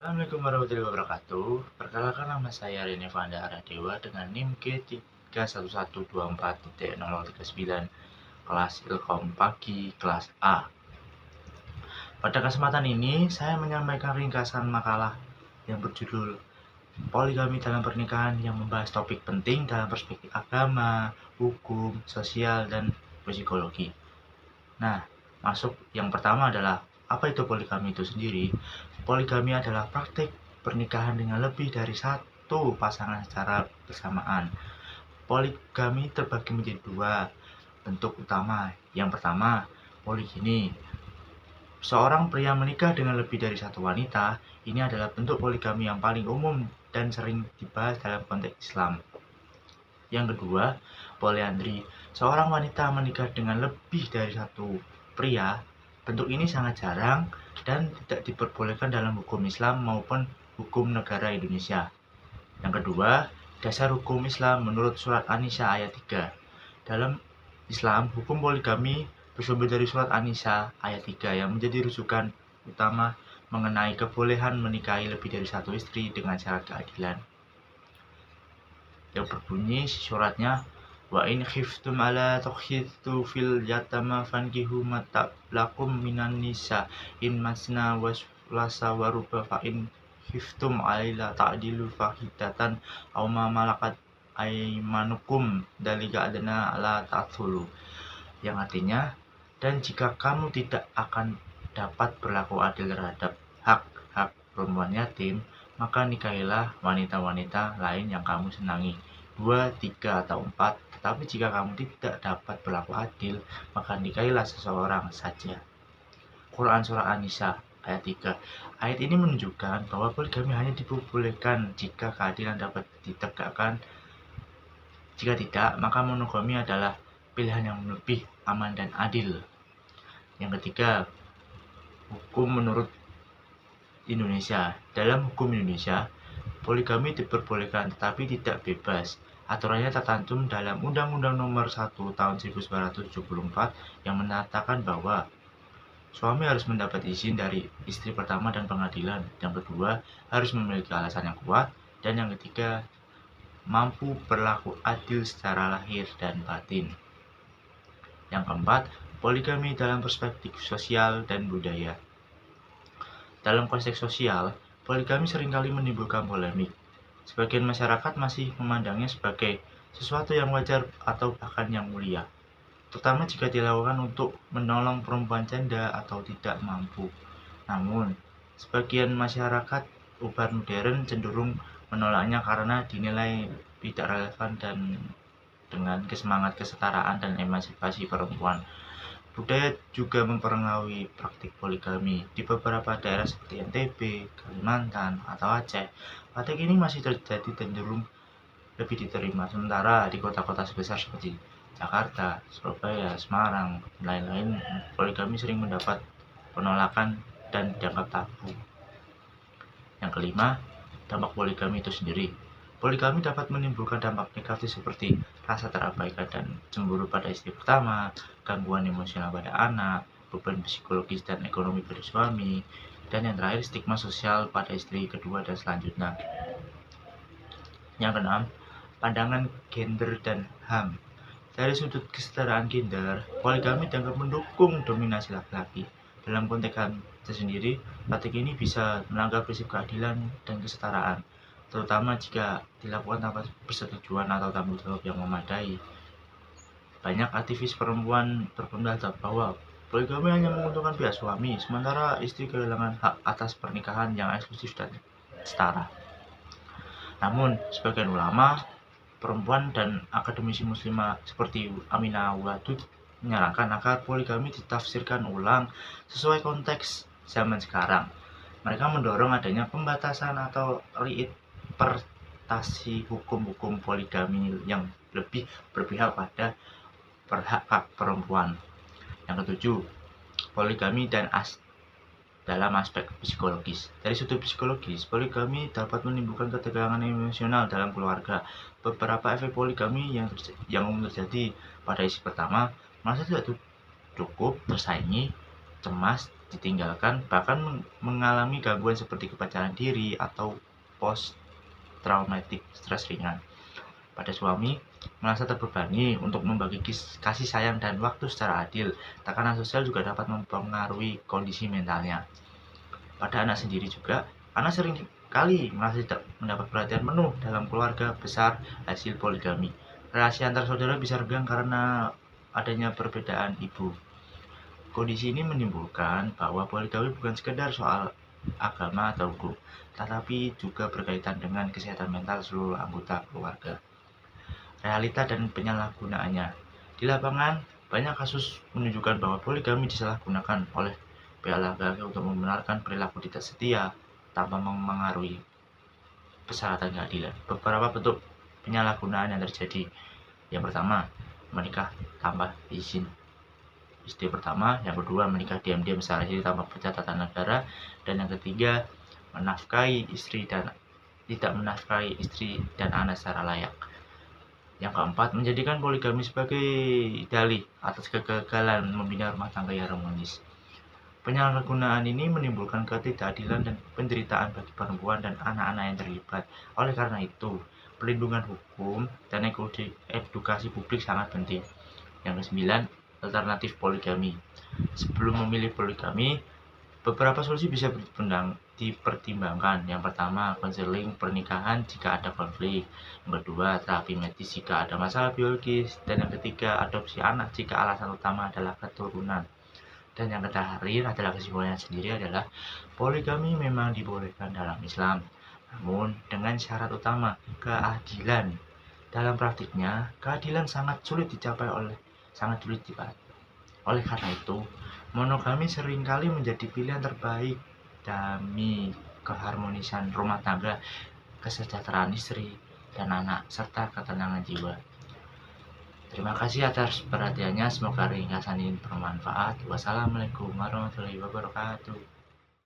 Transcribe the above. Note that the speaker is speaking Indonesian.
Assalamualaikum warahmatullahi wabarakatuh. Perkenalkan nama saya Rene Vanda Aradewa dengan NIM G31124.0039 kelas Ilkom Pagi kelas A. Pada kesempatan ini saya menyampaikan ringkasan makalah yang berjudul Poligami dalam Pernikahan yang membahas topik penting dalam perspektif agama, hukum, sosial, dan psikologi. Nah, masuk yang pertama adalah apa itu poligami itu sendiri? Poligami adalah praktik pernikahan dengan lebih dari satu pasangan secara bersamaan. Poligami terbagi menjadi dua bentuk utama. Yang pertama, poligini. Seorang pria menikah dengan lebih dari satu wanita. Ini adalah bentuk poligami yang paling umum dan sering dibahas dalam konteks Islam. Yang kedua, poliandri. Seorang wanita menikah dengan lebih dari satu pria. Bentuk ini sangat jarang dan tidak diperbolehkan dalam hukum Islam maupun hukum negara Indonesia. Yang kedua, dasar hukum Islam menurut surat An-Nisa ayat 3. Dalam Islam, hukum poligami bersumber dari surat An-Nisa ayat 3 yang menjadi rujukan utama mengenai kebolehan menikahi lebih dari satu istri dengan syarat keadilan. Yang berbunyi suratnya, wa in khiftum ala tukhithu fil yatama fankihu lakum minan nisa in masna wasulasa waruba fa in khiftum alaila ta'dilu fahidatan aw ma malakat aimanukum dalika adana ala ta'thulu, yang artinya, dan jika kamu tidak akan dapat berlaku adil terhadap hak-hak perempuan yatim, maka nikahilah wanita-wanita lain yang kamu senangi, 2, 3, atau 4. Tetapi jika kamu tidak dapat berlaku adil, maka nikahilah seseorang saja. Quran Surah An-Nisa ayat 3. Ayat ini menunjukkan bahwa poligami hanya diperbolehkan jika keadilan dapat ditegakkan. Jika tidak, maka monogami adalah pilihan yang lebih aman dan adil. Yang ketiga, hukum menurut Indonesia. Dalam hukum Indonesia, poligami diperbolehkan tetapi tidak bebas. Aturannya tercantum dalam Undang-Undang Nomor 1 Tahun 1974 yang menyatakan bahwa suami harus mendapat izin dari istri pertama dan pengadilan. Yang kedua, harus memiliki alasan yang kuat. Dan yang ketiga, mampu berlaku adil secara lahir dan batin. Yang keempat, poligami dalam perspektif sosial dan budaya. Dalam konteks sosial, poligami seringkali menimbulkan polemik. Sebagian masyarakat masih memandangnya sebagai sesuatu yang wajar atau bahkan yang mulia, terutama jika dilakukan untuk menolong perempuan janda atau tidak mampu. Namun, sebagian masyarakat ubar modern cenderung menolaknya karena dinilai tidak relevan dan dengan semangat kesetaraan dan emansipasi perempuan. Budaya juga mempengaruhi praktik poligami. Di beberapa daerah seperti NTB, Kalimantan, atau Aceh, praktik ini masih terjadi cenderung lebih diterima. Sementara di kota-kota sebesar seperti Jakarta, Surabaya, Semarang, dan lain-lain, poligami sering mendapat penolakan dan dianggap tabu. Yang kelima, dampak poligami itu sendiri. Poligami dapat menimbulkan dampak negatif seperti rasa terabaikan dan cemburu pada istri pertama, gangguan emosional pada anak, beban psikologis dan ekonomi pada suami, dan yang terakhir stigma sosial pada istri kedua dan selanjutnya. Yang keenam, pandangan gender dan HAM. Dari sudut kesetaraan gender, poligami dianggap mendukung dominasi laki-laki. Dalam konteks HAM tersendiri, praktik ini bisa melanggar prinsip keadilan dan kesetaraan, terutama jika dilakukan tanpa persetujuan atau tanggung jawab yang memadai. Banyak aktivis perempuan berpendapat bahwa poligami hanya menguntungkan pihak suami, sementara istri kehilangan hak atas pernikahan yang eksklusif dan setara. Namun, sebagian ulama, perempuan, dan akademisi muslimah seperti Aminah Wadud menyarankan agar poligami ditafsirkan ulang sesuai konteks zaman sekarang. Mereka mendorong adanya pembatasan atau reinterpretasi hukum-hukum poligami yang lebih berpihak pada hak perempuan. Yang ketujuh, poligami dan dalam aspek psikologis. Dari sudut psikologis, poligami dapat menimbulkan ketegangan emosional dalam keluarga. Beberapa efek poligami yang umum terjadi pada istri pertama merasa tidak cukup tersaingi cemas, ditinggalkan, bahkan mengalami gangguan seperti kepercayaan diri atau post traumatic stress ringan. Pada suami, merasa terbebani untuk membagi kasih sayang dan waktu secara adil. Tekanan sosial juga dapat mempengaruhi kondisi mentalnya. Pada anak sendiri juga, anak sering kali merasa tidak mendapat perhatian penuh dalam keluarga besar hasil poligami. Relasi antar saudara bisa renggang karena adanya perbedaan ibu. Kondisi ini menimbulkan bahwa poligami bukan sekedar soal agama atau hukum, tetapi juga berkaitan dengan kesehatan mental seluruh anggota keluarga. Realita dan penyalahgunaannya. Di lapangan, banyak kasus menunjukkan bahwa poligami disalahgunakan oleh pihak laki-laki untuk membenarkan perilaku tidak setia tanpa mempengaruhi persyaratan keadilan. Beberapa bentuk penyalahgunaan yang terjadi. Yang pertama, menikah tanpa izin istri pertama. Yang kedua, menikah diam-diam secara siri tanpa pencatatan negara. Dan yang ketiga, menafkahi istri dan tidak menafkahi istri dan anak secara layak. Yang keempat, menjadikan poligami sebagai dalih atas kegagalan membina rumah tangga yang harmonis. Penyalahgunaan ini menimbulkan ketidakadilan dan penderitaan bagi perempuan dan anak-anak yang terlibat. Oleh karena itu, perlindungan hukum dan edukasi publik sangat penting. Yang kesembilan, alternatif poligami. Sebelum memilih poligami, beberapa solusi bisa dipertimbangkan. Yang pertama, konseling pernikahan jika ada konflik. Yang kedua, terapi medis jika ada masalah biologis. Dan yang ketiga, adopsi anak jika alasan utama adalah keturunan. Dan yang terakhir adalah kesimpulannya sendiri adalah poligami memang dibolehkan dalam Islam, namun dengan syarat utama keadilan. Dalam praktiknya, keadilan sangat sulit dicapai. Oleh karena itu, monogami seringkali menjadi pilihan terbaik demi keharmonisan rumah tangga, kesejahteraan istri dan anak, serta ketenangan jiwa. Terima kasih atas perhatiannya. Semoga ringkasan ini bermanfaat. Wassalamualaikum warahmatullahi wabarakatuh.